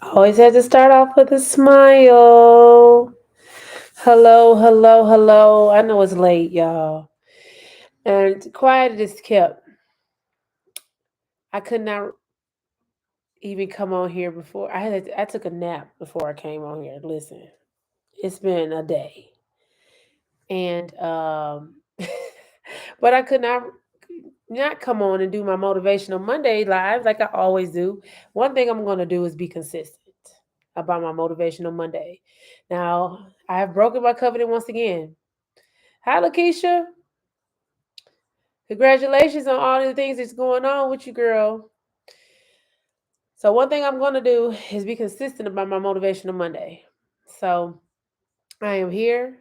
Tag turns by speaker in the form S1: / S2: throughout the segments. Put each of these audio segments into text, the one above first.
S1: Always have to start off with a smile. Hello, hello, hello. I know it's late, y'all. And quiet is kept. I could not even come on here before. I took a nap before I came on here. Listen, it's been a day. And but I could not come on and do my motivational Monday live like I always do. One thing I'm going to do is be consistent about my motivational Monday. Now, I have broken my covenant once again. Hi, Lakeisha. Congratulations on all the things that's going on with you, girl. So, one thing I'm going to do is be consistent about my motivational Monday. So, I am here.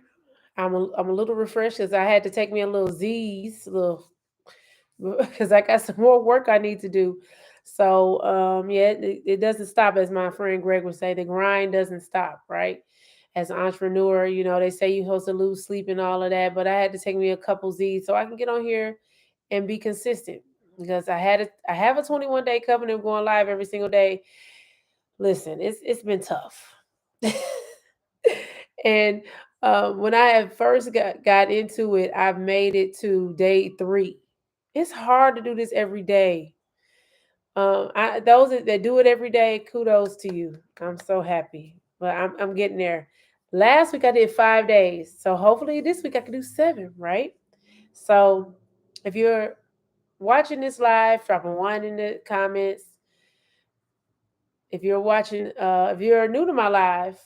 S1: I'm a little refreshed because I had to take me a little Z's, little because I got some more work I need to do. So yeah, it doesn't stop, as my friend Greg would say. The grind doesn't stop, right? As an entrepreneur, they say you're supposed to lose sleep and all of that, but I had to take me a couple Z's so I can get on here and be consistent because I have a 21 day covenant going live every single day. Listen, it's been tough. And when I had first got into it, I've made it to day 3. It's hard to do this every day. Those that do it every day, kudos to you. I'm so happy, but I'm getting there. Last week I did 5 days, so hopefully this week I can do 7. Right? So if you're watching this live, drop a 1 in the comments. If you're new to my live,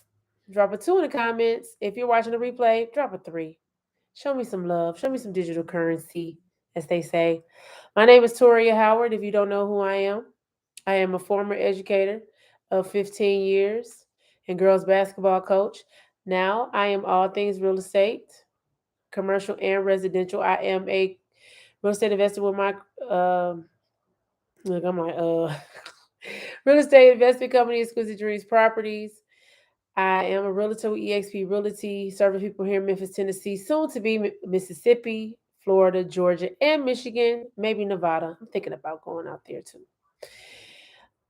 S1: drop a 2 in the comments. If you're watching the replay, drop a 3. Show me some love. Show me some digital currency, as they say. My name is Toria Howard. If you don't know who I am a former educator of 15 years and girls basketball coach. Now I am all things real estate, commercial and residential. I am a real estate investor with my look, I'm like real estate investment company, Exquisite Dreams Properties. I am a realtor with EXP Realty, serving people here in Memphis, Tennessee, soon to be Mississippi, Florida, Georgia, and Michigan, maybe Nevada. I'm thinking about going out there too.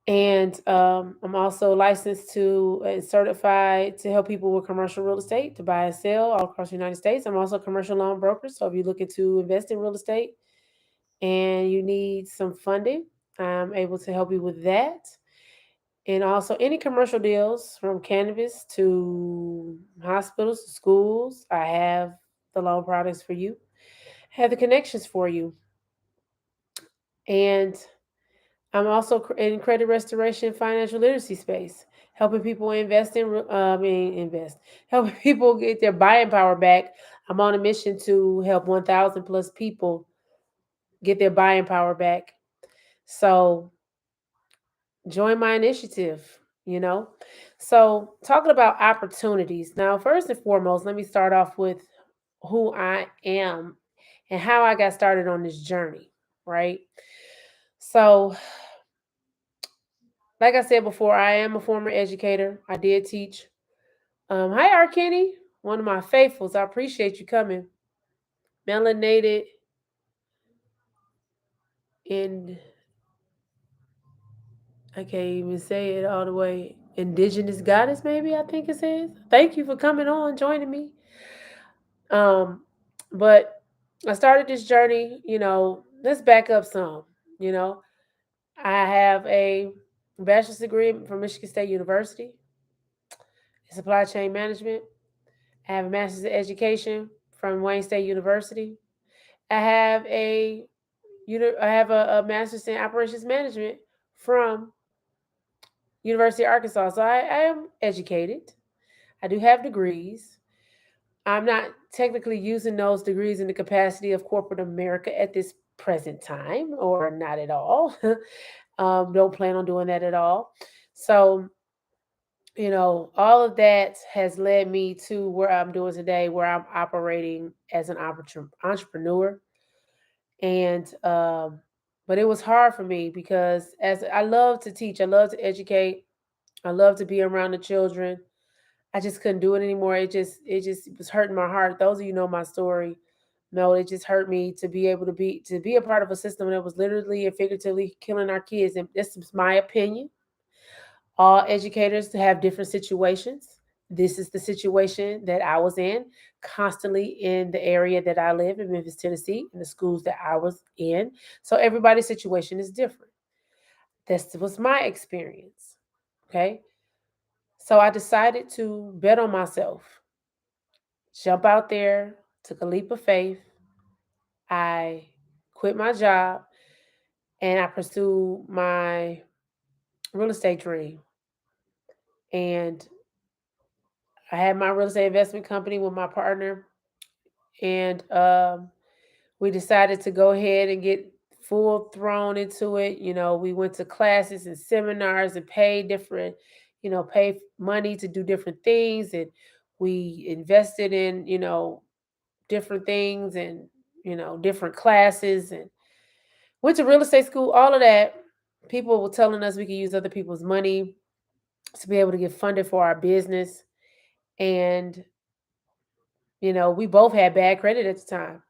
S1: And I'm also licensed to and certified to help people with commercial real estate to buy and sell all across the United States. I'm also a commercial loan broker. So if you're looking to invest in real estate and you need some funding, I'm able to help you with that. And also any commercial deals from cannabis to hospitals to schools, I have the loan products for you, have the connections for you. And I'm also in credit restoration, financial literacy space, helping people helping people get their buying power back. I'm on a mission to help 1,000 plus people get their buying power back. So join my initiative, you know. So talking about opportunities. Now, first and foremost, let me start off with who I am and how I got started on this journey, right? So like I said before, I am a former educator. I did teach. Hi, R. Kenny, one of my faithfuls. I appreciate you coming. Melanated in, I can't even say it all the way. Indigenous goddess, maybe I think it says. Thank you for coming on, joining me. Um, but I started this journey. Let's back up some. You know, I have a bachelor's degree from Michigan State University in supply chain management. I have a master's in education from Wayne State University. I have a master's in operations management from University of Arkansas. So I am educated. I do have degrees. I'm not technically using those degrees in the capacity of corporate America at this present time, or not at all. Don't plan on doing that at all. So, all of that has led me to where I'm doing today, where I'm operating as an entrepreneur. And but it was hard for me because as I love to teach, I love to educate, I love to be around the children. I just couldn't do it anymore. It just was hurting my heart. Those of you know my story. No, it just hurt me to be able to be a part of a system that was literally and figuratively killing our kids. And this is my opinion. All educators have different situations. This is the situation that I was in, constantly in the area that I live in Memphis, Tennessee, in the schools that I was in. So everybody's situation is different. This was my experience. Okay. So I decided to bet on myself, jump out there, took a leap of faith. I quit my job and I pursued my real estate dream. And I had my real estate investment company with my partner, and we decided to go ahead and get full thrown into it. We went to classes and seminars and paid different, pay money to do different things, and we invested in, different things and different classes and went to real estate school. All of that, people were telling us we could use other people's money to be able to get funded for our business. And we both had bad credit at the time.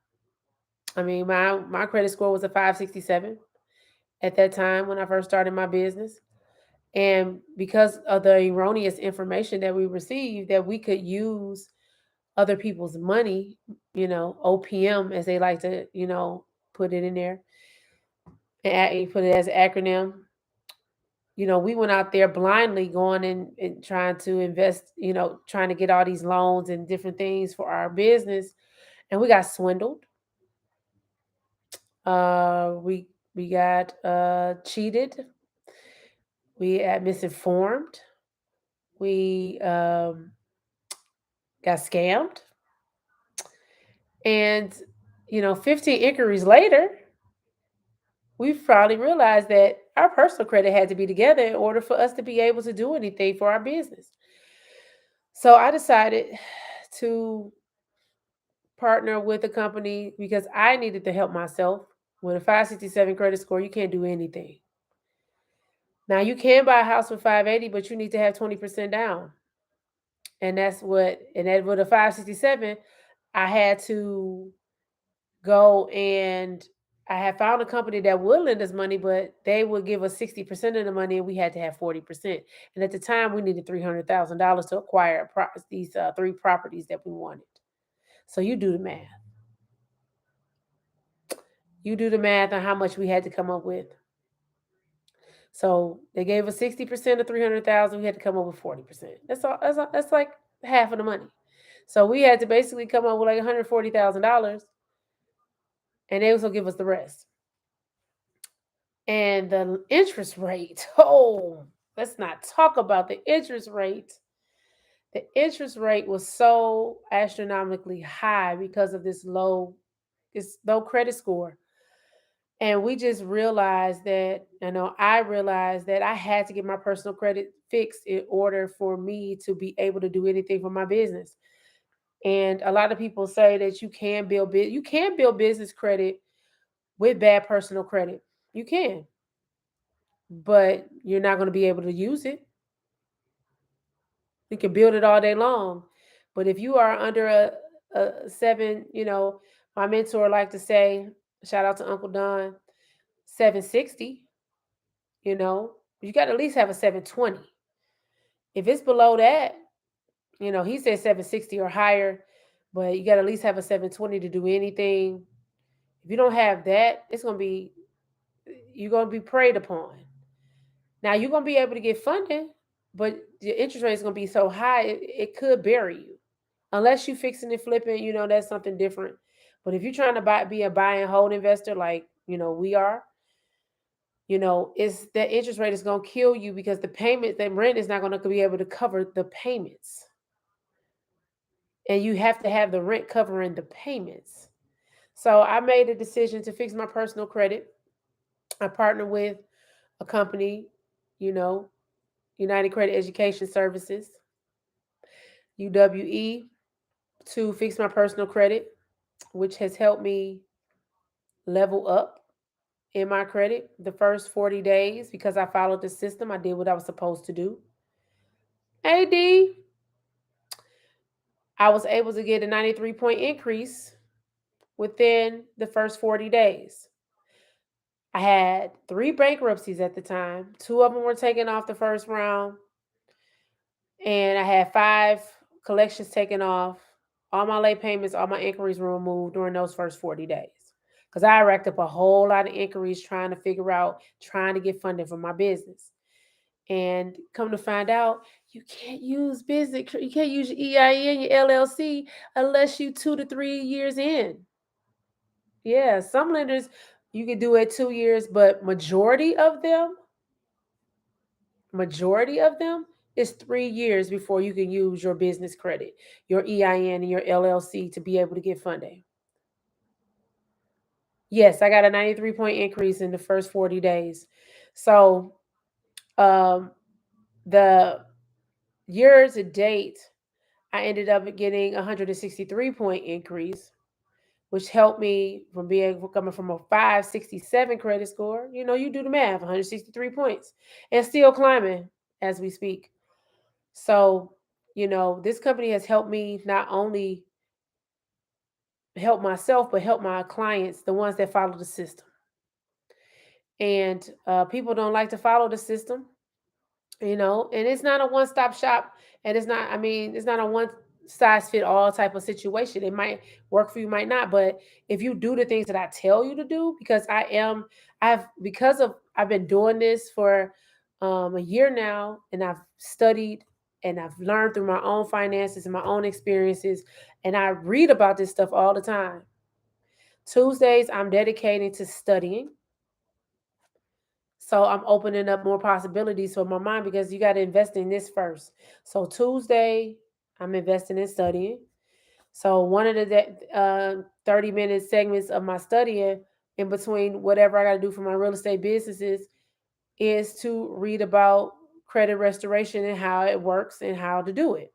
S1: I mean, my credit score was a 567 at that time when I first started my business. And because of the erroneous information that we received, that we could use other people's money, OPM, as they like to, put it in there, and put it as an acronym. We went out there blindly going and trying to invest, trying to get all these loans and different things for our business. And we got swindled. We got cheated. We got misinformed. We got scammed. And 15 inquiries later, we finally realized that our personal credit had to be together in order for us to be able to do anything for our business. So I decided to partner with a company because I needed to help myself. With a 567 credit score, you can't do anything. Now you can buy a house with 580, but you need to have 20% down. And that with a 567, I had to go and I had found a company that would lend us money, but they would give us 60% of the money and we had to have 40%. And at the time we needed $300,000 to acquire these three properties that we wanted. So you do the math. You do the math on how much we had to come up with. So they gave us 60% of 300,000. We had to come up with 40%. That's like half of the money. So we had to basically come up with like $140,000, and they also give us the rest. And the interest rate. Oh, let's not talk about the interest rate. The interest rate was so astronomically high because of this low credit score. And we just realized that, I realized that I had to get my personal credit fixed in order for me to be able to do anything for my business. And a lot of people say that you can build business credit with bad personal credit. You can, but you're not going to be able to use it. You can build it all day long, but if you are under a seven, my mentor like to say, shout out to Uncle Don, 760. You got to at least have a 720. If it's below that, he said 760 or higher, but you got to at least have a 720 to do anything. If you don't have that, you're going to be preyed upon. Now you're going to be able to get funding, but your interest rate is going to be so high, it could bury you. Unless you fixing and flipping, that's something different. But if you're trying to be a buy and hold investor, like, we are, it's that interest rate is going to kill you because the rent is not going to be able to cover the payments. And you have to have the rent covering the payments. So I made a decision to fix my personal credit. I partnered with a company, you know, United Credit Education Services, UWE, to fix my personal credit, which has helped me level up in my credit the first 40 days because I followed the system. I did what I was supposed to do. AD, I was able to get a 93-point increase within the first 40 days. I had three bankruptcies at the time. Two of them were taken off the first round, and I had five collections taken off. All my late payments, all my inquiries were removed during those first 40 days. Because I racked up a whole lot of inquiries trying to figure out, trying to get funding for my business. And come to find out, you can't use business, you can't use your EIN, your LLC, unless you 2 to 3 years in. Yeah, some lenders you can do it 2 years, but majority of them is 3 years before you can use your business credit, your EIN, and your LLC to be able to get funding. Yes, I got a 93-point increase in the first 40 days. So um, the year to date, I ended up getting a 163-point increase, which helped me from coming from a 567 credit score. You know, you do the math, 163 points, and still climbing as we speak. So, this company has helped me not only help myself, but help my clients, the ones that follow the system. And people don't like to follow the system, and it's not a one-stop shop, and it's not a one size fit all type of situation. It might work for you, might not, but if you do the things that I tell you to do, because I've been doing this for a year now, and I've studied and I've learned through my own finances and my own experiences, and I read about this stuff all the time. Tuesdays I'm dedicating to studying. So I'm opening up more possibilities for my mind, because you got to invest in this first. So Tuesday, I'm investing in studying. So one of the 30-minute segments of my studying in between whatever I got to do for my real estate businesses is to read about credit restoration and how it works and how to do it.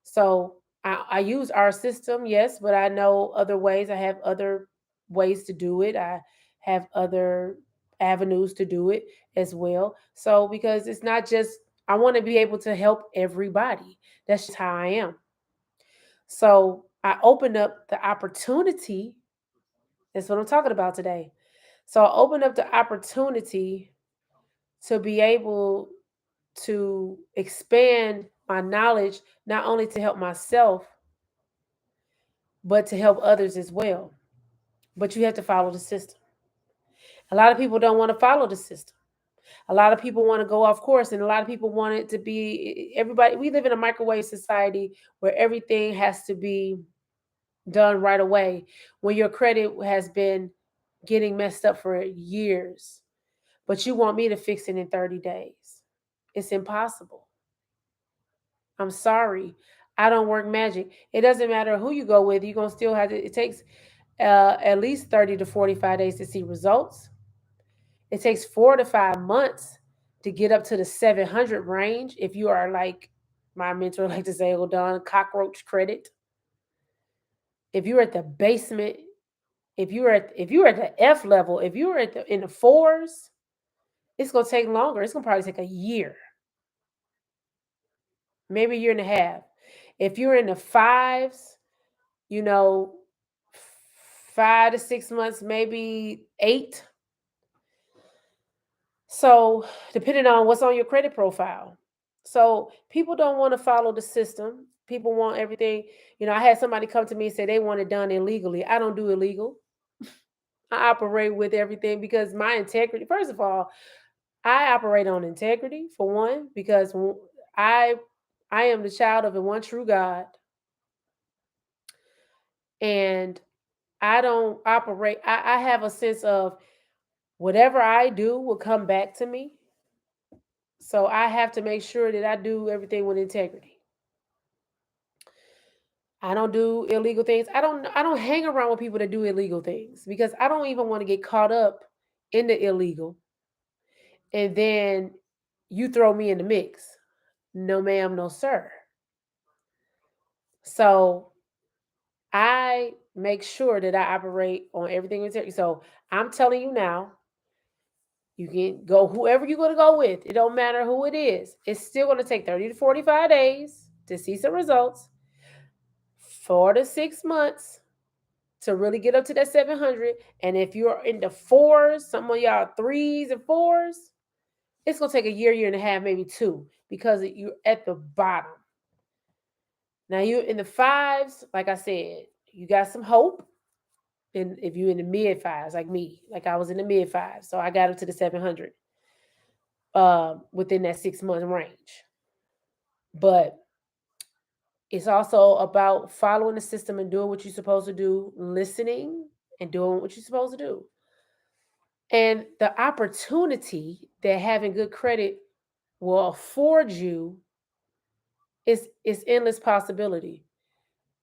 S1: So I use our system, yes, but I know other ways. I have other ways to do it. I have other avenues to do it as well. So because it's not just, I want to be able to help everybody. That's just how I am. So I opened up the opportunity. That's what I'm talking about today. So I opened up the opportunity to be able to expand my knowledge, not only to help myself, but to help others as well. But you have to follow the system. A lot of people don't want to follow the system. A lot of people want to go off course, and a lot of people want it to be everybody. We live in a microwave society where everything has to be done right away when your credit has been getting messed up for years. But you want me to fix it in 30 days. It's impossible. I'm sorry. I don't work magic. It doesn't matter who you go with. You're going to still have to, it takes at least 30 to 45 days to see results. It takes 4 to 5 months to get up to the 700 range. If you are like my mentor like to say, hold on, cockroach credit. If you're at the basement, if you're at the F level, if you're in the fours, it's gonna take longer. It's gonna probably take a year, maybe a year and a half. If you're in the fives, you know, 5 to 6 months, maybe eight. So, depending on what's on your credit profile. So, people don't want to follow the system. People want everything. I had somebody come to me and say they want it done illegally. I don't do illegal. I operate with everything because my integrity, first of all, I operate on integrity for one, because I I am the child of the one true God, and I don't operate. I have a sense of whatever I do will come back to me. So I have to make sure that I do everything with integrity. I don't do illegal things. I don't hang around with people that do illegal things, because I don't even want to get caught up in the illegal, and then you throw me in the mix. No ma'am, no sir. So I make sure that I operate on everything with integrity. So I'm telling you now, you can go whoever you're going to go with. It don't matter who it is. It's still going to take 30 to 45 days to see some results, 4 to 6 months to really get up to that 700. And if you're in the fours, some of y'all threes and fours, it's gonna take a year and a half, maybe two, because you're at the bottom. Now you in the fives, like I said, you got some hope. And if you're in the mid fives, like me, like I was in the mid fives, so I got up to the 700 within that 6 month range. But it's also about following the system and doing what you're supposed to do, listening and doing what you're supposed to do. And the opportunity that having good credit will afford you is endless possibility.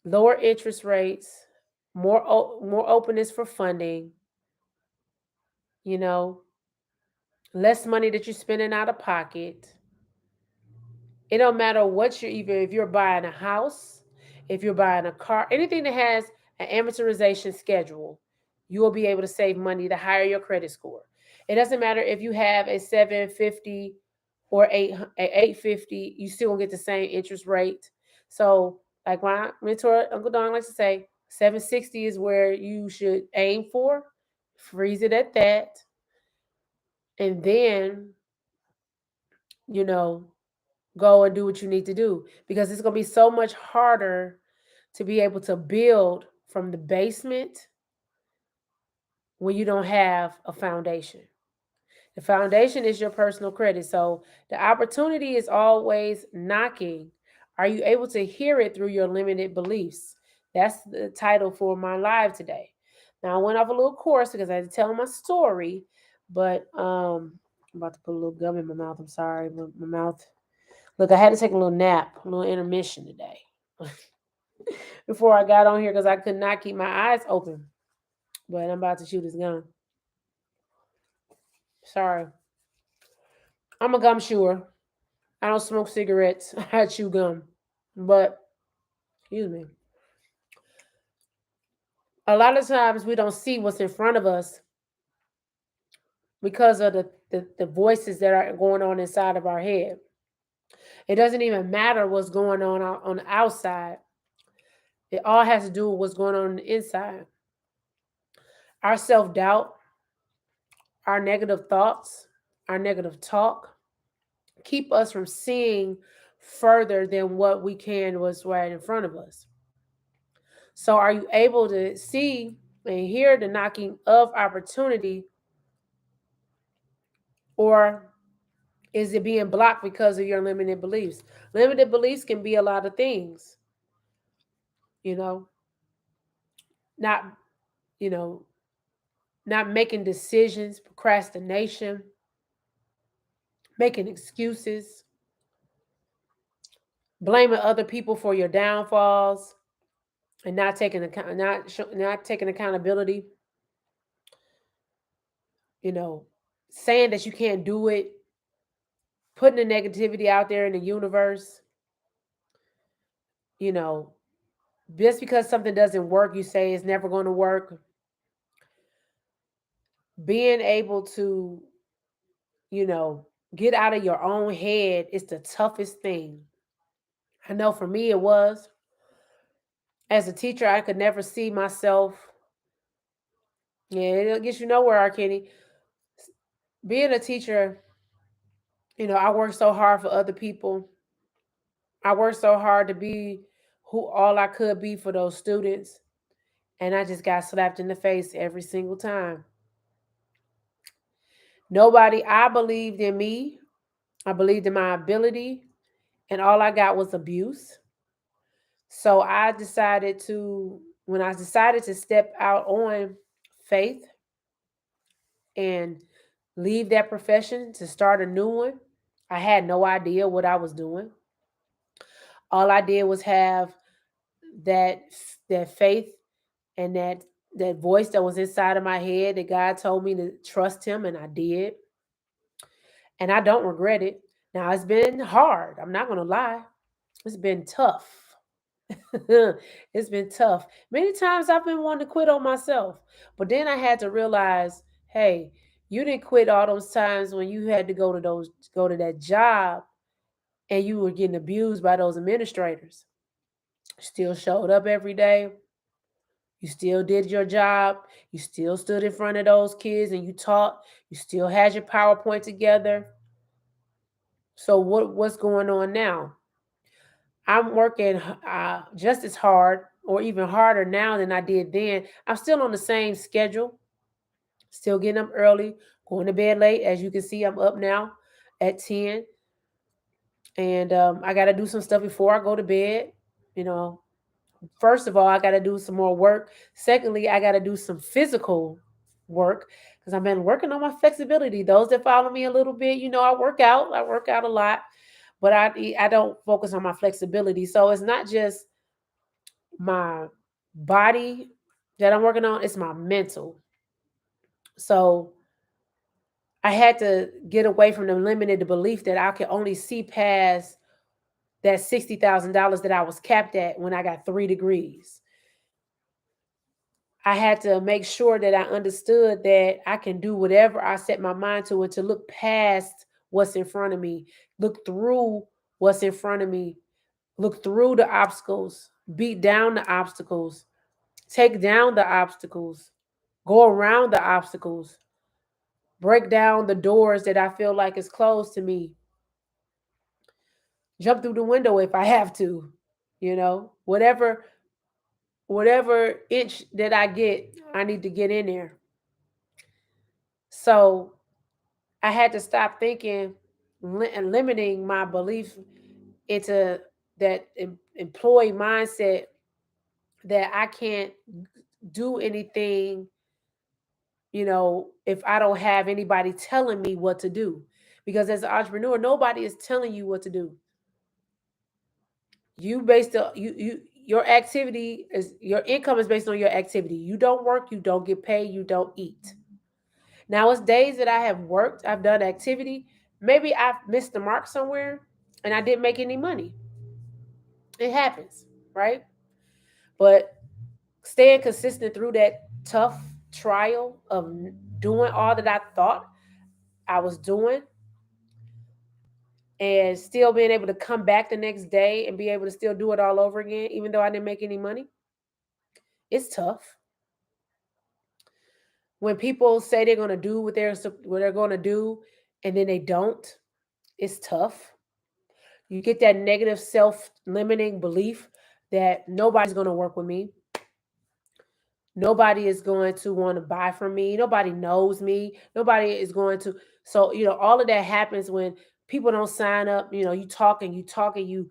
S1: Lower interest rates, more openness for funding, you know, less money that you're spending out of pocket. It don't matter what you're, even if you're buying a house, if you're buying a car, anything that has an amortization schedule, you will be able to save money to higher your credit score. It doesn't matter if you have a 750 or 850, you still gonna get the same interest rate. So, like my mentor Uncle Don likes to say, 760 is where you should aim for. Freeze it at that, and then you know go and do what you need to do, because it's going to be so much harder to be able to build from the basement when you don't have a foundation. The foundation is your personal credit. So the opportunity is always knocking. Are you able to hear it through your limited beliefs? That's the title for my live today. Now I went off a little course because I had to tell my story, but I'm about to put a little gum in my mouth. I'm sorry, my mouth. Look, I had to take a little nap, a little intermission today before I got on here because I could not keep my eyes open. But I'm about to shoot this gun. Sorry. I'm a gum chewer. I don't smoke cigarettes. I chew gum. But, excuse me. A lot of times we don't see what's in front of us because of the voices that are going on inside of our head. It doesn't even matter what's going on the outside. It all has to do with what's going on the inside. Our self doubt, our negative thoughts, our negative talk keep us from seeing further than what we can was right in front of us. So are you able to see and hear the knocking of opportunity, or is it being blocked because of your limited beliefs? Limited beliefs can be a lot of things, you know, not, you know, not making decisions, procrastination, making excuses, blaming other people for your downfalls, and not taking account, not taking accountability. You know, saying that you can't do it, putting the negativity out there in the universe. You know, just because something doesn't work, you say it's never going to work. Being able to, you know, get out of your own head is the toughest thing. I know for me it was. As a teacher, I could never see myself. Yeah, it'll get you nowhere, R. Kenny. Being a teacher, you know, I worked so hard for other people. I worked so hard to be who all I could be for those students. And I just got slapped in the face every single time. Nobody, I believed in me. I believed in my ability. And all I got was abuse. So when I decided to step out on faith and leave that profession to start a new one, I had no idea what I was doing. All I did was have that that faith and that voice that was inside of my head that God told me to trust him, and I did. And I don't regret it. Now it's been hard. I'm not going to lie. It's been tough. It's been tough. Many times I've been wanting to quit on myself. But then I had to realize, hey, you didn't quit all those times when you had to go to that job and you were getting abused by those administrators. Still showed up every day. You still did your job. You still stood in front of those kids and you taught. You still had your PowerPoint together. So what's going on now? I'm working just as hard or even harder now than I did then. I'm still on the same schedule, still getting up early, going to bed late. As you can see, I'm up now at 10. And I got to do some stuff before I go to bed. You know, first of all, I got to do some more work. Secondly, I got to do some physical work because I've been working on my flexibility. Those that follow me a little bit, I work out. I work out a lot, but I don't focus on my flexibility. So it's not just my body that I'm working on, it's my mental. So I had to get away from the limited belief that I could only see past that $60,000 that I was capped at when I got 3 degrees. I had to make sure that I understood that I can do whatever I set my mind to and to look past what's in front of me, look through what's in front of me, look through the obstacles, beat down the obstacles, take down the obstacles, go around the obstacles, break down the doors that I feel like is closed to me, jump through the window if I have to, whatever inch that I get, I need to get in there. So I had to stop thinking and limiting my belief into that employee mindset that I can't do anything, if I don't have anybody telling me what to do. Because as an entrepreneur, nobody is telling you what to do. You based on your activity is your income is based on your activity. You don't work, you don't get paid, you don't eat. Now it's days that I have worked, I've done activity, maybe I've missed the mark somewhere and I didn't make any money. It happens, right? But staying consistent through that tough trial of doing all that I thought I was doing and still being able to come back the next day and be able to still do it all over again, even though I didn't make any money, it's tough. When people say they're going to do what they're going to do and then they don't, it's tough. You get that negative self-limiting belief that nobody's going to work with me. Nobody is going to want to buy from me. Nobody knows me. Nobody is going to. So, all of that happens when people don't sign up. You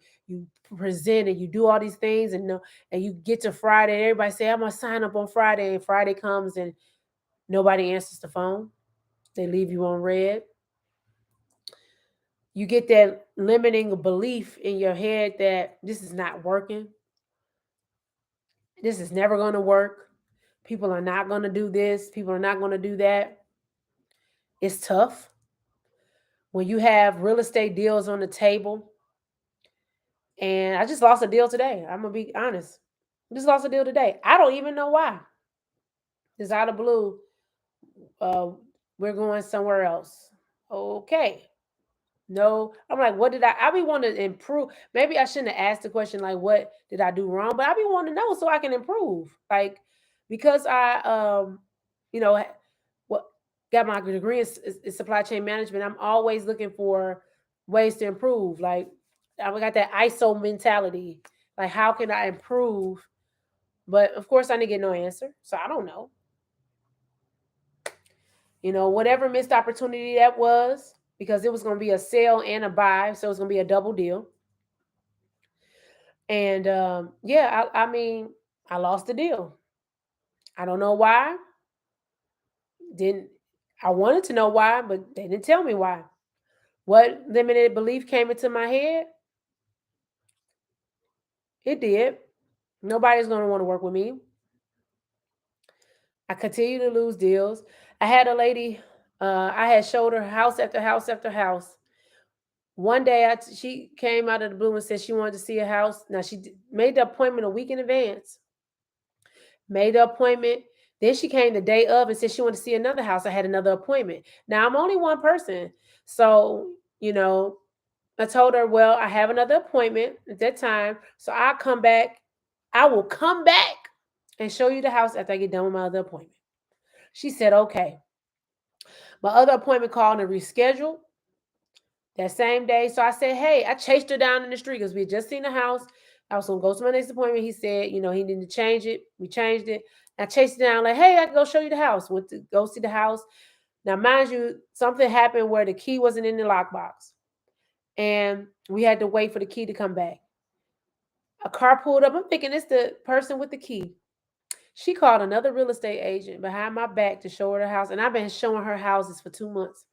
S1: present and you do all these things and you get to Friday and everybody say, I'm going to sign up on Friday. And Friday comes and nobody answers the phone. They leave you on red. You get that limiting belief in your head that this is not working. This is never going to work. People are not going to do this. People are not going to do that. It's tough. When you have real estate deals on the table, and I just lost a deal today. I'm going to be honest. I just lost a deal today. I don't even know why. It's out of blue. Uh, we're going somewhere else. Okay. No, I'm like, what did I be wanting to improve? Maybe I shouldn't have asked the question like, what did I do wrong? But I be wanting to know so I can improve. Like, because you know, what got my degree in supply chain management. I'm always looking for ways to improve. Like, I got that ISO mentality. Like, how can I improve? But of course, I didn't get no answer, so I don't know. Whatever missed opportunity that was, because it was going to be a sell and a buy, so it was going to be a double deal. And yeah, I mean, I lost the deal. I don't know why. Didn't I wanted to know why, but they didn't tell me why. What limited belief came into my head? It did. Nobody's going to want to work with me. I continue to lose deals. I had a lady, I had showed her house after house after house. One day, she came out of the blue and said she wanted to see a house. Now, she made the appointment a week in advance. Made the appointment. Then she came the day of and said she wanted to see another house. I had another appointment. Now, I'm only one person. So, I told her, well, I have another appointment at that time. So I'll come back. I will come back and show you the house after I get done with my other appointment. She said, okay. My other appointment called and rescheduled that same day. So I said, hey, I chased her down in the street because we had just seen the house. I was gonna go to my next appointment. He said, he needed to change it. We changed it. I chased it down, like, hey, I can go show you the house. Went to go see the house. Now, mind you, something happened where the key wasn't in the lockbox. And we had to wait for the key to come back. A car pulled up. I'm thinking it's the person with the key. She called another real estate agent behind my back to show her the house. And I've been showing her houses for 2 months.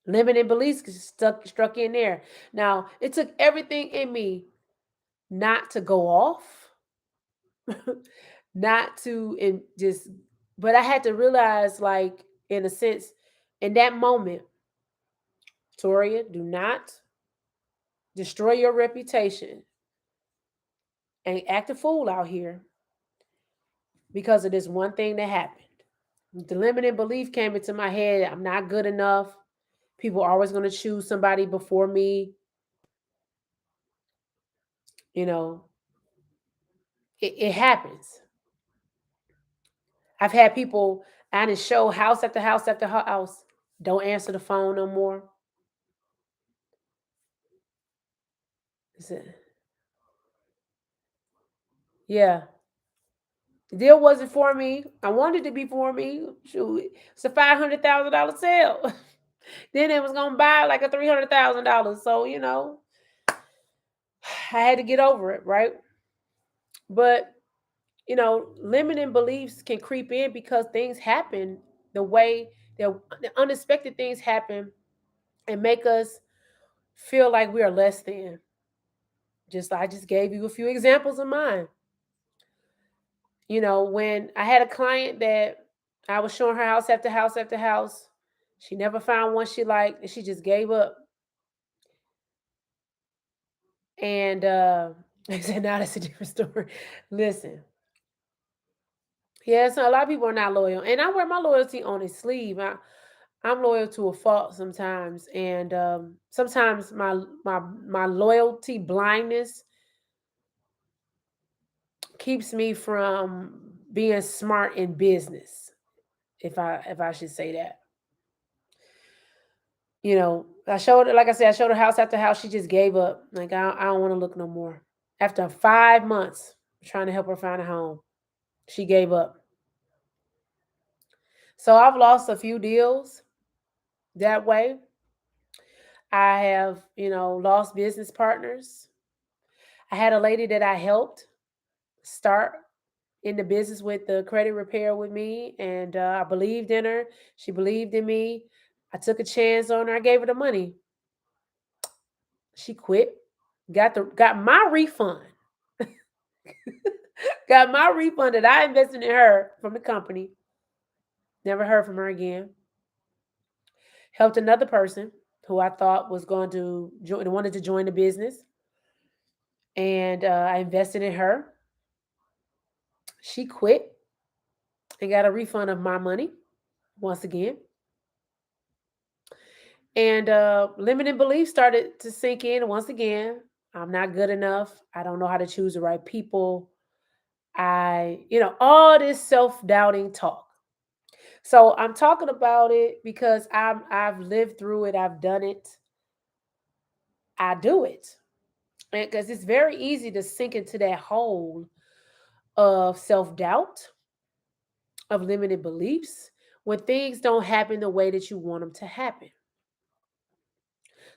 S1: Limiting beliefs struck in there. Now, it took everything in me not to go off, not to just, but I had to realize, like, in a sense, in that moment, Toria, do not destroy your reputation and act a fool out here because of this one thing that happened. The limiting belief came into my head. I'm not good enough. People are always going to choose somebody before me. You know, it happens. I've had people, I didn't show house after house after house, don't answer the phone no more. Is it- Yeah. The deal wasn't for me. I wanted it to be for me. Shoot, it's a $500,000 sale. Then it was gonna buy like a $300,000. So I had to get over it, right? But limiting beliefs can creep in because things happen the way the unexpected things happen and make us feel like we are less than. I just gave you a few examples of mine. When I had a client that I was showing her house after house after house, she never found one she liked, and she just gave up. And I said, now that's a different story. Listen, yeah, so a lot of people are not loyal, and I wear my loyalty on a sleeve. I'm loyal to a fault sometimes, and sometimes my loyalty blindness keeps me from being smart in business, if I should say that. I showed her, like I said, I showed her house after house. She just gave up. Like, I don't want to look no more. After 5 months trying to help her find a home, she gave up. So I've lost a few deals that way. I have, lost business partners. I had a lady that I helped start in the business with the credit repair with me, and I believed in her. She believed in me. I took a chance on her. I gave her the money. She quit. Got my refund. Got my refund that I invested in her from the company. Never heard from her again. Helped another person who I thought was going to join, wanted to join the business, and I invested in her. She quit and got a refund of my money once again. And limiting beliefs started to sink in once again. I'm not good enough. I don't know how to choose the right people. All this self doubting talk. So I'm talking about it because I've lived through it. I've done it. I do it because it's very easy to sink into that hole of self doubt, of limited beliefs, when things don't happen the way that you want them to happen.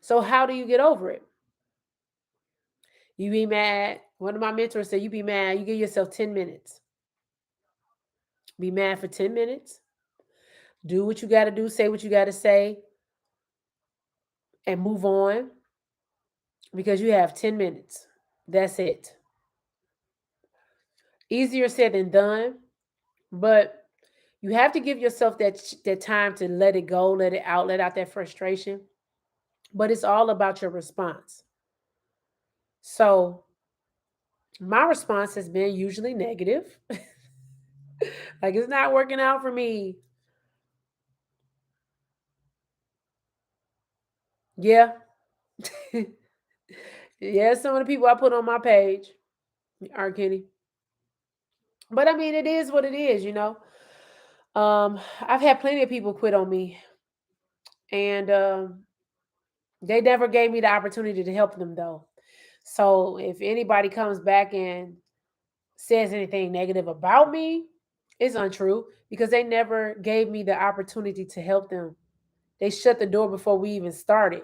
S1: So how do you get over it? You be mad. One of my mentors said, you be mad. You give yourself 10 minutes. Be mad for 10 minutes. Do what you got to do. Say what you got to say. And move on because you have 10 minutes. That's it. Easier said than done. But you have to give yourself that time to let it go, let out that frustration. But it's all about your response. So my response has been usually negative. Like, it's not working out for me. Yeah. Yeah, some of the people I put on my page are Kenny. But I mean, it is what it is, you know. I've had plenty of people quit on me, and they never gave me the opportunity to help them, though. So if anybody comes back and says anything negative about me, it's untrue because they never gave me the opportunity to help them. They shut the door before we even started.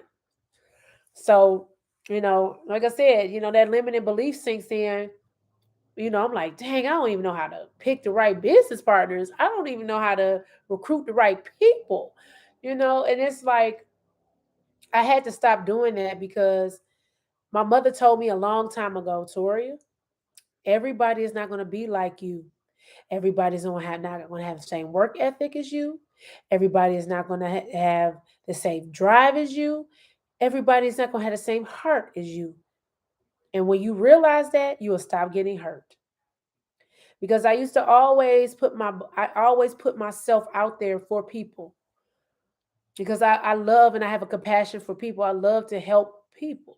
S1: So, like I said, that limited belief sinks in. I'm like, dang, I don't even know how to pick the right business partners. I don't even know how to recruit the right people, and it's like I had to stop doing that because my mother told me a long time ago, Toria, everybody is not going to be like you. Everybody's not going to have the same work ethic as you. Everybody is not going to have the same drive as you. Everybody's not going to have the same heart as you. And when you realize that, you will stop getting hurt. Because I always put myself out there for people because I love and I have a compassion for people. I love to help people.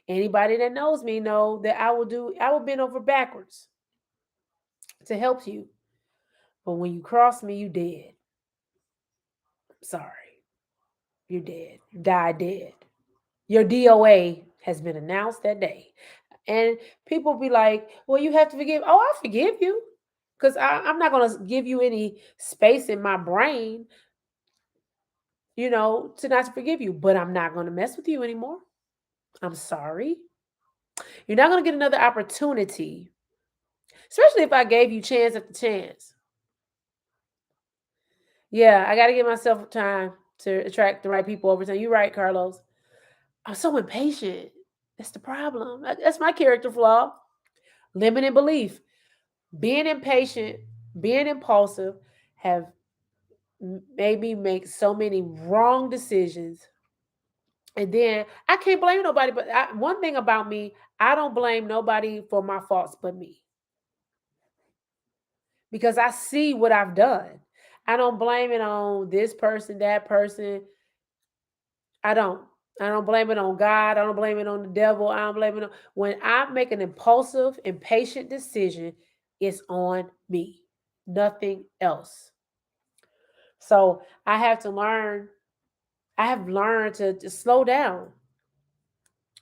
S1: Anybody that knows me know that I will bend over backwards to help you. But when you cross me, you dead. Sorry. You're dead. You died dead. Your DOA has been announced that day. And people be like, well, you have to forgive. Oh, I forgive you. Because I'm not going to give you any space in my brain, to not to forgive you. But I'm not going to mess with you anymore. I'm sorry. You're not going to get another opportunity, especially if I gave you chance after chance. Yeah, I got to give myself time to attract the right people over time. You're right, Carlos. I'm so impatient. That's the problem. That's my character flaw. Limited belief. Being impatient, being impulsive have made me make so many wrong decisions. And then I can't blame nobody. But one thing about me, I don't blame nobody for my faults but me because I see what I've done. I don't blame it on this person, that person. I don't. I don't blame it on God. I don't blame it on the devil. I don't blame it on when I make an impulsive, impatient decision, it's on me. Nothing else. So I have learned to slow down,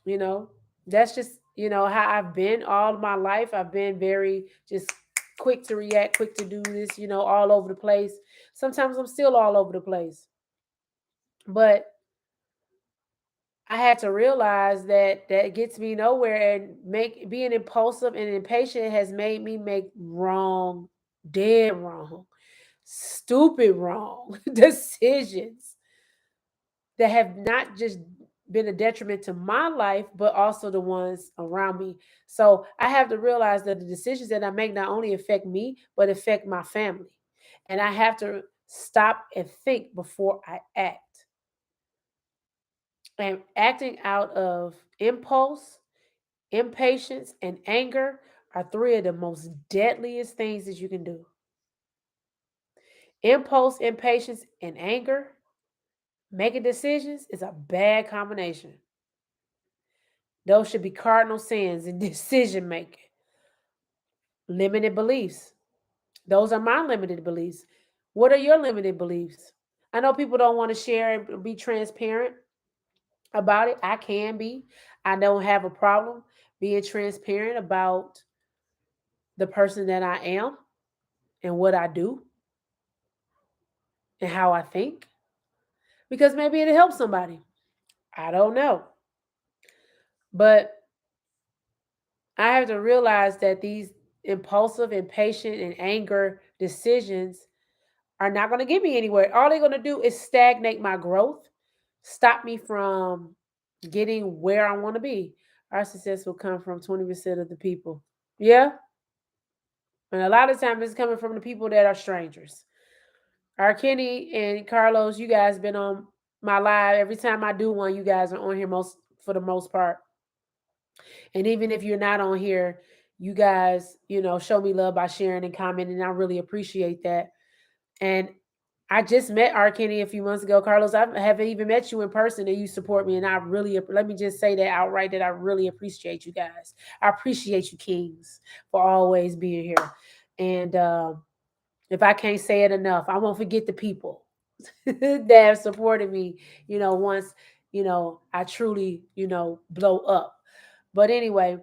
S1: you know. That's just, how I've been all my life. I've been very just quick to react, quick to do this, all over the place. Sometimes I'm still all over the place. But I had to realize that that gets me nowhere and make being impulsive and impatient has made me make wrong, dead wrong, stupid wrong decisions that have not just been a detriment to my life, but also the ones around me. So I have to realize that the decisions that I make not only affect me, but affect my family. And I have to stop and think before I act. And acting out of impulse, impatience, and anger are three of the most deadliest things that you can do. Impulse, impatience, and anger, making decisions is a bad combination. Those should be cardinal sins in decision making. Limited beliefs. Those are my limited beliefs. What are your limited beliefs? I know people don't want to share and be transparent about it. I can be. I don't have a problem being transparent about the person that I am and what I do and how I think because maybe it'll help somebody. I don't know. But I have to realize that these impulsive, impatient, and anger decisions are not going to get me anywhere. All they're going to do is stagnate my growth, stop me from getting where I want to be. Our success will come from 20% of the people. Yeah. And a lot of times it's coming from the people that are strangers. Our Kenny and Carlos, you guys been on my live. Every time I do one, you guys are on here most for the most part. And even if you're not on here, you guys, show me love by sharing and commenting. I really appreciate that. And I just met R. Kenny a few months ago, Carlos. I haven't even met you in person, and you support me, and I really let me just say that outright that I really appreciate you guys. I appreciate you, Kings, for always being here. And if I can't say it enough, I won't forget the people that have supported me. Once I truly blow up. But anyway,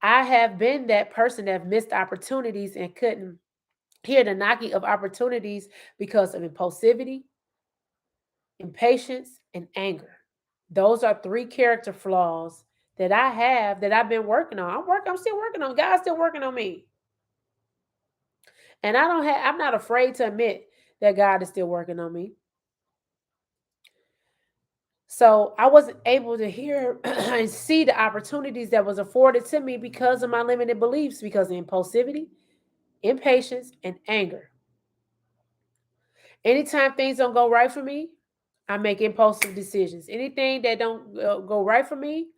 S1: I have been that person that missed opportunities and couldn't hear the knocking of opportunities because of impulsivity, impatience, and anger. Those are three character flaws that I have that I've been working on. I'm still working on. God's still working on me. And I'm not afraid to admit that God is still working on me. So I wasn't able to hear and see the opportunities that was afforded to me because of my limited beliefs, because of impulsivity, impatience, and anger. Anytime things don't go right for me, I make impulsive decisions. Anything that don't go right for me,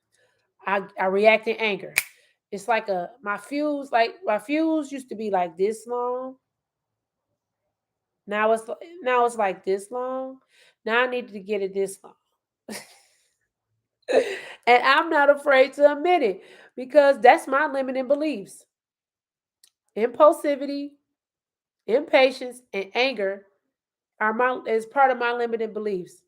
S1: I react in anger. It's like my fuse used to be like this long. Now it's like this long. Now I need to get it this long. And I'm not afraid to admit it because that's my limiting beliefs. Impulsivity, impatience, and anger is part of my limiting beliefs.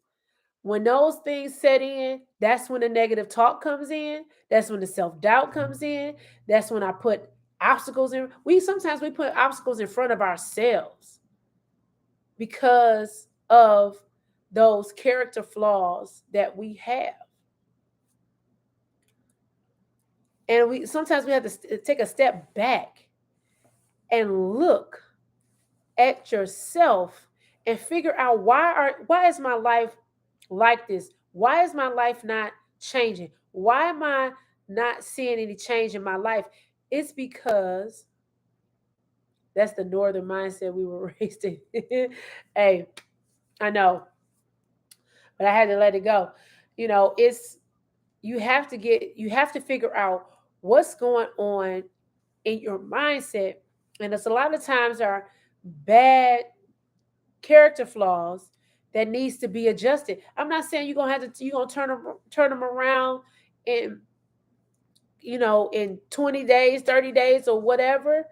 S1: When those things set in, that's when the negative talk comes in. That's when the self-doubt comes in. That's when I put obstacles in. We put obstacles in front of ourselves because of those character flaws that we have. And we sometimes we have to take a step back and look at yourself and figure out why is my life like this? Why is my life not changing? Why am I not seeing any change in my life? It's because that's the northern mindset we were raised in. Hey, I know, but I had to let it go. It's you have to figure out what's going on in your mindset, and it's a lot of times are bad character flaws that needs to be adjusted. I'm not saying you're gonna turn them around in in 20 days, 30 days, or whatever.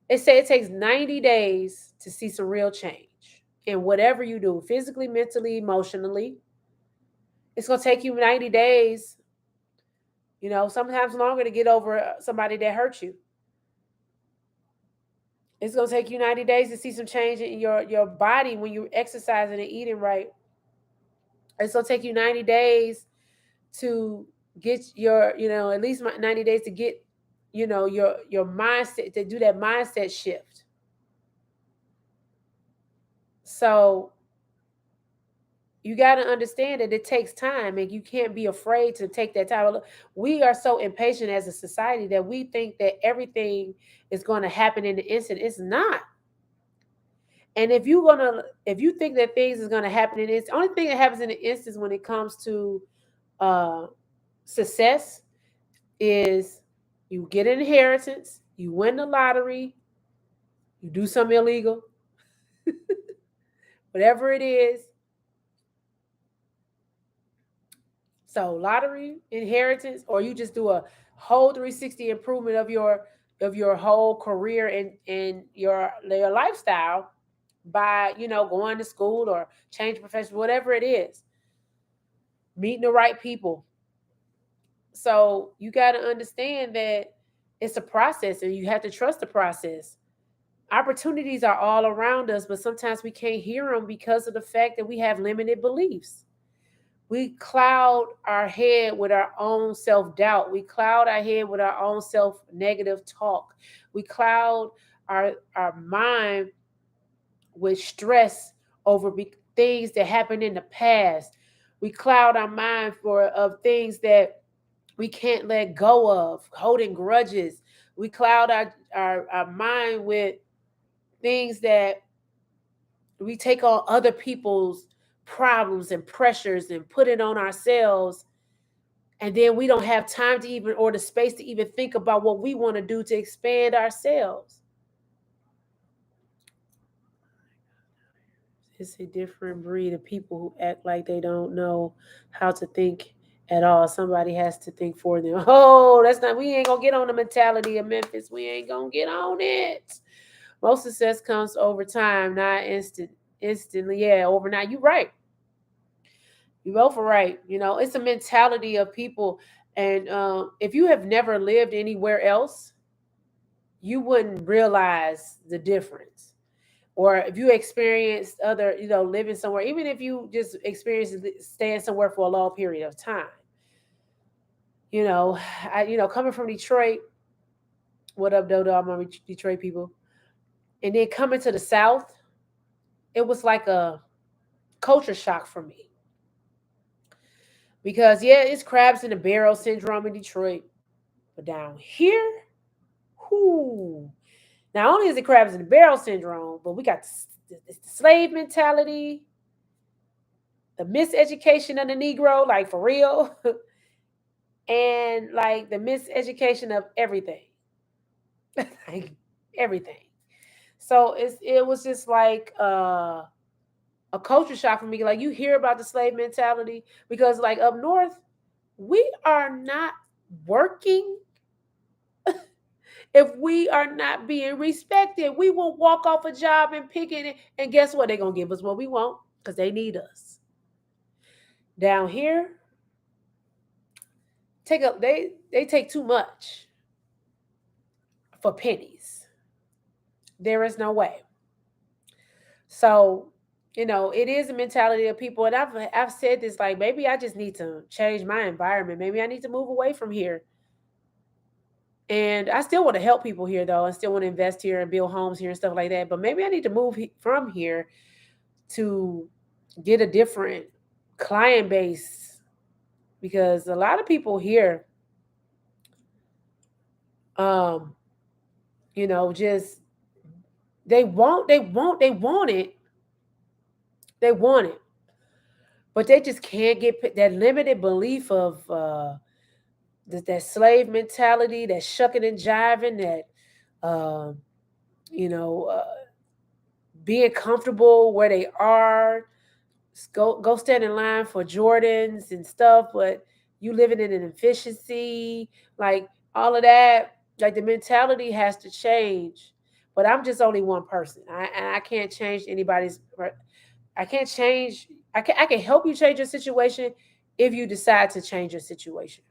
S1: They say it takes 90 days to see some real change in whatever you do, physically, mentally, emotionally. It's gonna take you 90 days, sometimes longer to get over somebody that hurt you. It's gonna take you 90 days to see some change in your body when you're exercising and eating right. It's gonna take you 90 days to get at least 90 days to get your mindset, to do that mindset shift. So you got to understand that it takes time and you can't be afraid to take that time. We are so impatient as a society that we think that everything is going to happen in the instant. It's not. And if you think that things is going to happen in the only thing that happens in the instant when it comes to uh success is you get an inheritance, you win the lottery, you do something illegal, whatever it is. So lottery, inheritance, or you just do a whole 360 improvement of your whole career and your lifestyle by going to school or change profession, whatever it is, meeting the right people. So you got to understand that it's a process and you have to trust the process. Opportunities are all around us, but sometimes we can't hear them because of the fact that we have limited beliefs. We cloud our head with our own self-doubt. We cloud our head with our own self-negative talk. We cloud our mind with stress over things that happened in the past. We cloud our mind of things that we can't let go of, holding grudges. We cloud our mind with things that we take on other people's problems and pressures and put it on ourselves. And then we don't have time to even, or the space to even think about what we want to do to expand ourselves. It's a different breed of people who act like they don't know how to think at all. Somebody has to think for them. Oh, that's not, we ain't gonna get on the mentality of Memphis. We ain't gonna get on it. Most success comes over time, not instantly. Yeah, overnight. You right. You both are right. It's a mentality of people. And if you have never lived anywhere else, you wouldn't realize the difference. Or if you experienced other, living somewhere, even if you just experienced staying somewhere for a long period of time, you know, coming from Detroit, what up, Dodo? I'm on Detroit people. And then coming to the South, it was like a culture shock for me. Because, yeah, it's crabs in the barrel syndrome in Detroit. But down here, whoo. Not only is it crabs in the barrel syndrome, but we got the slave mentality, the miseducation of the Negro, like for real, and like the miseducation of everything, like everything. So it was just like a culture shock for me. Like you hear about the slave mentality because like up north, we are not working if we are not being respected. We will walk off a job and pick it, and guess what? They're gonna give us what we want because they need us. Down here, they take too much for pennies. There is no way. So, it is a mentality of people, and I've said this, like maybe I just need to change my environment. Maybe I need to move away from here. And I still want to help people here, though. I still want to invest here and build homes here and stuff like that. But maybe I need to move from here to get a different client base because a lot of people here, um, just they want it, they want it, but they just can't get that limited belief of that slave mentality, that shucking and jiving, that um, you know, uh, being comfortable where they are. Go stand in line for Jordans and stuff, but you living in an efficiency, like all of that. Like the mentality has to change. But I'm just only one person. I can't change anybody's. I can't change. I can help you change your situation if you decide to change your situation.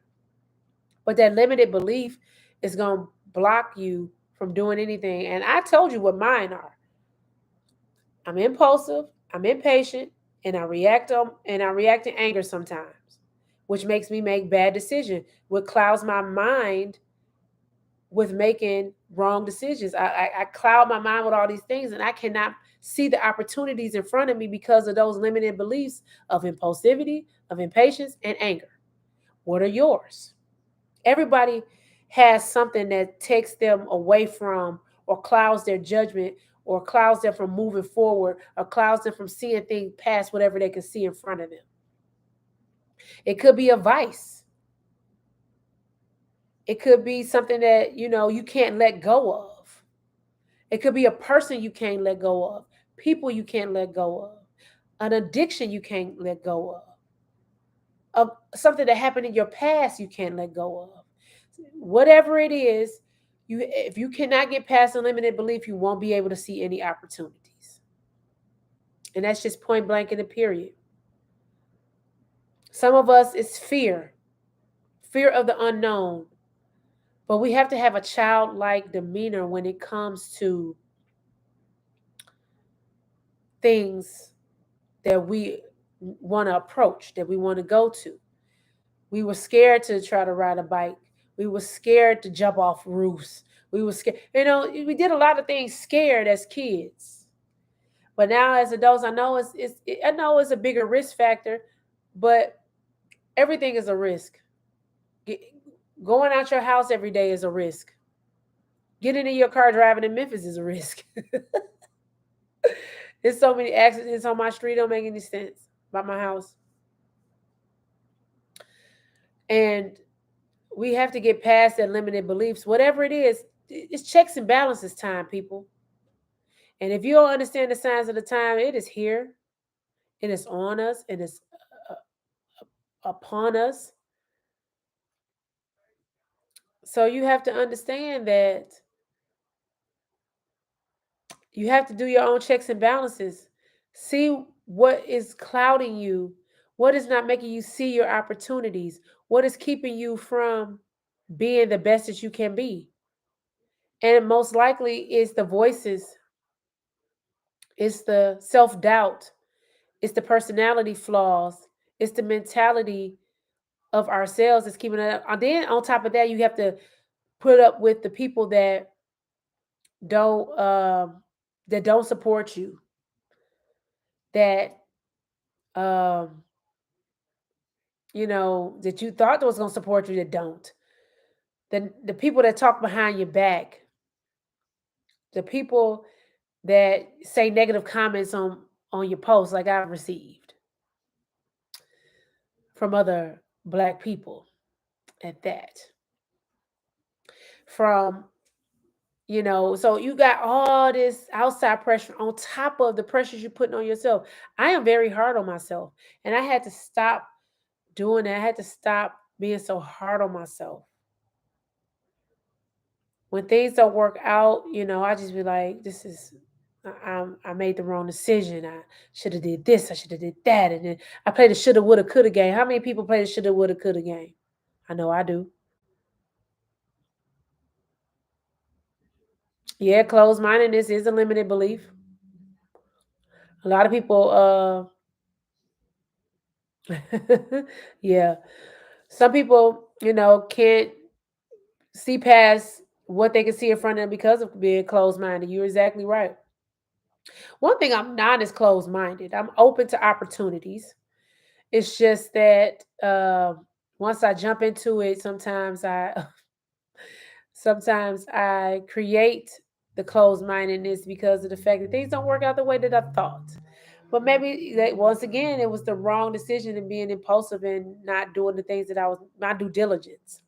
S1: But that limited belief is going to block you from doing anything. And I told you what mine are. I'm impulsive, I'm impatient, and I react in anger sometimes, which makes me make bad decisions, which clouds my mind with making wrong decisions. I cloud my mind with all these things, and I cannot see the opportunities in front of me because of those limited beliefs of impulsivity, of impatience, and anger. What are yours? Everybody has something that takes them away from or clouds their judgment or clouds them from moving forward or clouds them from seeing things past whatever they can see in front of them. It could be a vice. It could be something that, you can't let go of. It could be a person you can't let go of, people you can't let go of, an addiction you can't let go of something that happened in your past you can't let go of. Whatever it is, if you cannot get past a limited belief, you won't be able to see any opportunities. And that's just point blank in the period. Some of us it's fear of the unknown. But we have to have a childlike demeanor when it comes to things that we want to approach, that we want to go to. We were scared to try to ride a bike. We were scared to jump off roofs. We were scared. We did a lot of things scared as kids. But now as adults, I know it's a bigger risk factor, but everything is a risk. Going out your house every day is a risk. Getting in your car driving in Memphis is a risk. There's so many accidents on my street, don't make any sense about my house. And we have to get past that limited beliefs. Whatever it is, it's checks and balances time, people. And if you don't understand the signs of the time, it is here. It is on us. It is uh, upon us. So you have to understand that you have to do your own checks and balances. See what is clouding you, what is not making you see your opportunities, what is keeping you from being the best that you can be. And most likely is the voices, it's the self doubt, it's the personality flaws, it's the mentality of ourselves that's keeping it up. And then on top of that, you have to put up with the people don't um, that don't support you, that um, that you thought was going to support you that don't. The people that talk behind your back, the people that say negative comments on your posts, like I've received from other black people at that. From so you got all this outside pressure on top of the pressures you're putting on yourself. I am very hard on myself, and I had to stop doing that. I had to stop being so hard on myself. When things don't work out, I just be like, this is I made the wrong decision. I should have did this. I should have did that. And then I played the shoulda, woulda, coulda game. How many people play the shoulda, woulda, coulda game? I know I do. Yeah, closed mindedness is a limited belief. A lot of people, yeah, some people, can't see past what they can see in front of them because of being closed minded. You're exactly right. One thing, I'm not as closed minded. I'm open to opportunities. It's just that once I jump into it, sometimes I create the closed mindedness because of the fact that things don't work out the way that I thought. But maybe that once again, it was the wrong decision and being impulsive and not doing the things that I was my due diligence.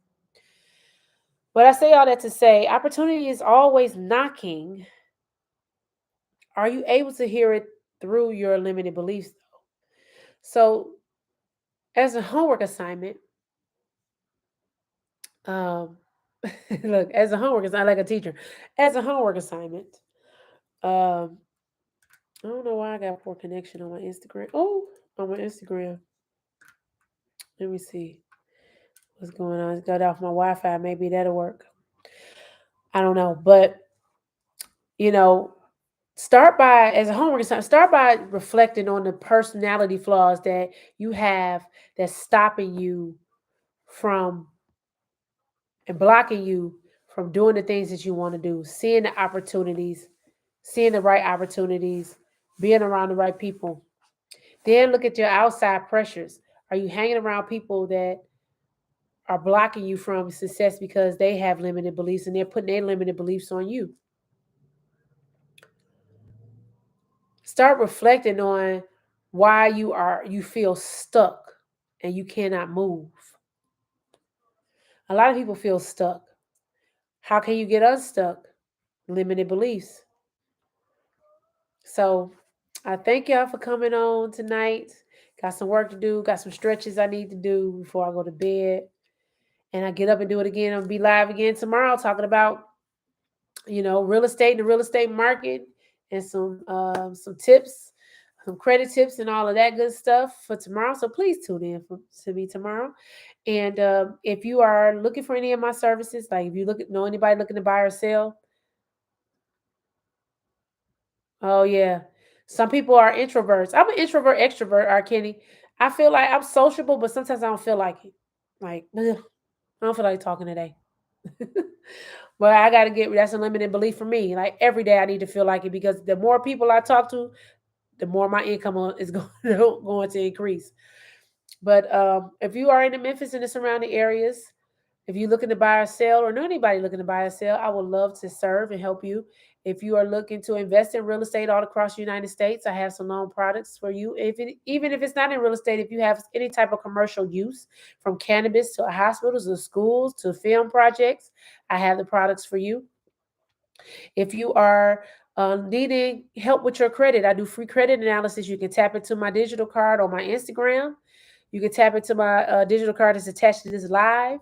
S1: But I say all that to say, opportunity is always knocking. Are you able to hear it through your limited beliefs? So, as a homework assignment, um, look, as a homework, it's not like a teacher. As a homework assignment, um, I don't know why I got poor connection on my Instagram. Oh, on my Instagram. Let me see what's going on. It's got off my Wi-Fi. Maybe that'll work. I don't know, but you know, start by as a homework assignment. Start by reflecting on the personality flaws that you have that's stopping you from and blocking you from doing the things that you want to do, seeing the opportunities, seeing the right opportunities, being around the right people. Then look at your outside pressures. Are you hanging around people that are blocking you from success because they have limited beliefs and they're putting their limited beliefs on you? Start reflecting on why you feel stuck and you cannot move. A lot of people feel stuck. How can you get unstuck? Limited beliefs. So I thank y'all for coming on tonight. Got some work to do, got some stretches I need to do before I go to bed. And I get up and do it again. I'll be live again tomorrow talking about, real estate and the real estate market and some tips, some credit tips and all of that good stuff for tomorrow. So please tune in to me tomorrow. And if you are looking for any of my services, like if you know anybody looking to buy or sell, oh yeah. Some people are introverts. I'm an introvert, extrovert, Kenny. I feel like I'm sociable, but sometimes I don't feel like it. Like, ugh, I don't feel like talking today. But I gotta get that's a limited belief for me. Like every day I need to feel like it because the more people I talk to, the more my income is going to increase. But if you are in the Memphis and the surrounding areas, if you're looking to buy or sell, or know anybody looking to buy or sell, I would love to serve and help you. If you are looking to invest in real estate all across the United States, I have some loan products for you. Even if it's not in real estate, if you have any type of commercial use, from cannabis to hospitals to schools to film projects, I have the products for you. If you are Needing help with your credit, I do free credit analysis. You can tap into my digital card on my Instagram. You can tap into my digital card that's attached to this live,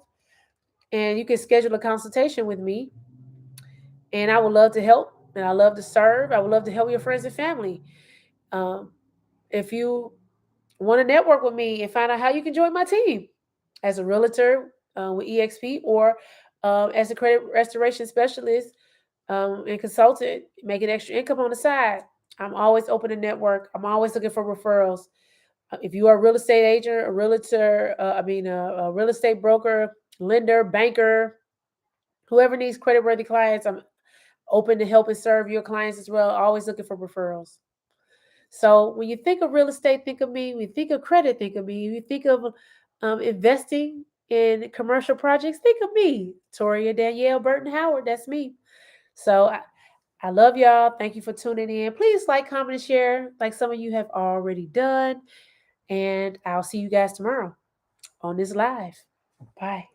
S1: and you can schedule a consultation with me. And I would love to help, and I love to serve. I would love to help your friends and family. Um, if you want to network with me and find out how you can join my team as a realtor with EXP, or as a credit restoration specialist and consultant, making extra income on the side, I'm always open to network. I'm always looking for referrals. If you are a real estate agent, a realtor, a real estate broker, lender, banker, whoever needs credit worthy clients, I'm open to help and serve your clients as well. Always looking for referrals. So when you think of real estate, think of me. When you think of credit, think of me. When you think of investing in commercial projects, think of me. Toria Danielle Burton Howard, that's me. So I love y'all. Thank you for tuning in. Please like, comment, and share like some of you have already done. And I'll see you guys tomorrow on this live. Bye.